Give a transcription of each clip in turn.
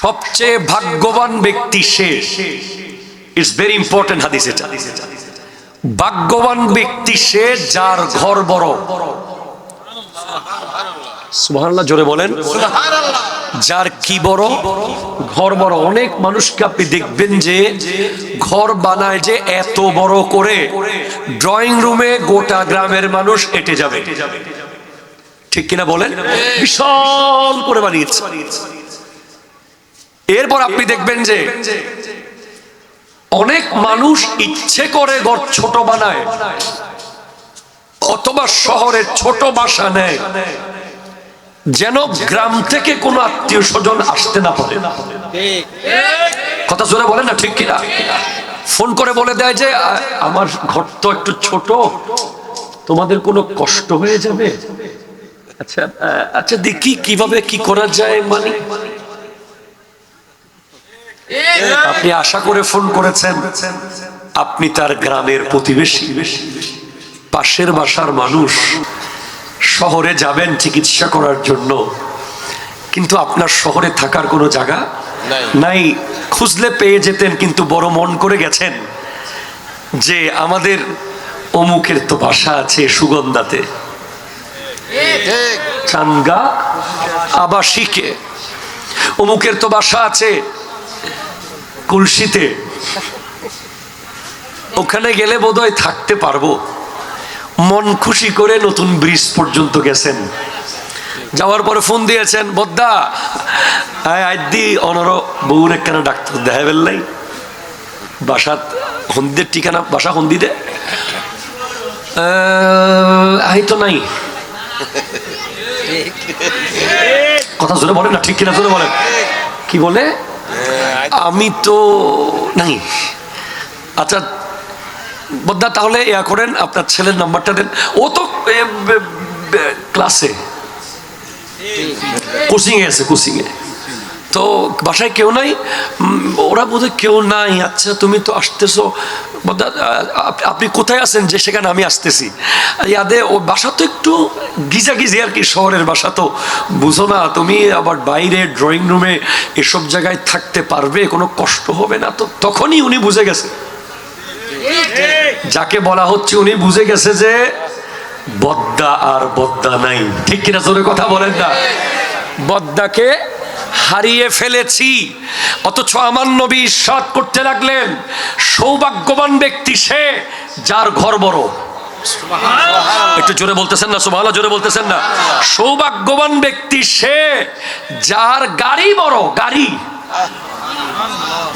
সবচেয়ে ভাগ্যবান ব্যক্তি সে, ইটস ভেরি ইম্পর্টেন্ট হাদিস এটা। ভাগ্যবান ব্যক্তি সে যার ঘর বড়। সুবহানাল্লাহ, জোরে বলেন। যার কি বড়? ঘর বড়। অনেক মানুষকে আপনি দেখবেন যে ঘর বানায় যে এত বড় করে, ড্রয়িং রুমে গোটা গ্রামের মানুষ এঁটে যাবে, ঠিক কিনা বলেন? বিশাল করে বানিয়েছে। এরপর আপনি দেখবেন যে অনেক মানুষ ইচ্ছে করে ঘর ছোট বানায়, অথবা শহরের ছোট বাসা নেয়, যেন গ্রাম থেকে কোনো আত্মীয় স্বজন আসতে না পারে। কথা জোরে বলেন না, ঠিক কিনা? ফোন করে বলে দেয় যে আমার ঘর তো একটু ছোট, তোমাদের কোনো কষ্ট হয়ে যাবে? আচ্ছা আচ্ছা, দেখি কিভাবে কি করা যায়। মানে আপনি আশা করে ফোন করেছেন, আপনি তার গ্রামের প্রতিবেশী, পাশের বাসার মানুষ, শহরে যাবেন চিকিৎসা করার জন্য, কিন্তু আপনার শহরে থাকার কোনো জায়গা নাই। খুঁজলে পেয়ে যেতেন, কিন্তু বড় মন করে গেছেন যে আমাদের অমুকের তো বাসা আছে সুগন্ধাতে, চাঙ্গা আবাসিকে, অমুকের তো বাসা আছে কুলসিতে, ওখানে গেলে বোধহয় থাকতে পারবো। মন খুশি করে নতুন ব্রিজ পর্যন্ত গেছেন, যাওয়ার পরে ফোন দিয়েছেন, বদ্দা আইদি অনর বউর একখানা ডাক্তার দেখা ফেললাই, বাসা হন্দিদের ঠিকানা, বাসা হন্দিতে আই তো নাই। কথা জোরে বলেন না, ঠিক কিনা? জোরে বলেন। কি বলে? আমি তো নাই। আচ্ছা বদ্দা, তাহলে ইয়া করেন, আপনার ছেলের নাম্বারটা দেন, ও তো ক্লাসে কোচিং এ আছে, কোচিং এ। তো বাসায় কেউ নাই? ওরা বোধহয় কেউ নাই। আচ্ছা তুমি তো আসতেছো, আপনি কোথায় আছেন? যে সেখানে আমি আসতেছি। ইয়াদে ও বাসা তো একটু গিজাগিজি আর কি, শহরের বাসা তো বুঝো না তুমি, আবার বাইরে ড্রয়িং রুমে এসব জায়গায় থাকতে পারবে, কোনো কষ্ট হবে না তো? তখনই উনি বুঝে গেছে, যাকে বলা হচ্ছে উনি বুঝে গেছে যে বদ্দা আর বদ্দা নাই, ঠিক কিনা? জোরে কথা বলেন না। বদ্দাকে হারিয়ে ফেলেছি। অথচ আমার নবী ইরশাদ করতে লাগলেন, সৌভাগ্যবান ব্যক্তি সে যার ঘর বড়। একটু জোরে বলতেছেন না? সুবহানাল্লাহ, জোরে বলতেছেন না? সৌভাগ্যবান ব্যক্তি সে যার গাড়ি বড়, গাড়ি।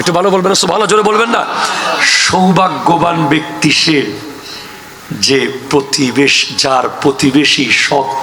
একটু ভালো বলবেন না? সুবহানাল্লাহ, জোরে বলবেন না? সৌভাগ্যবান ব্যক্তি সে যে যার প্রতিবেশী সৎ।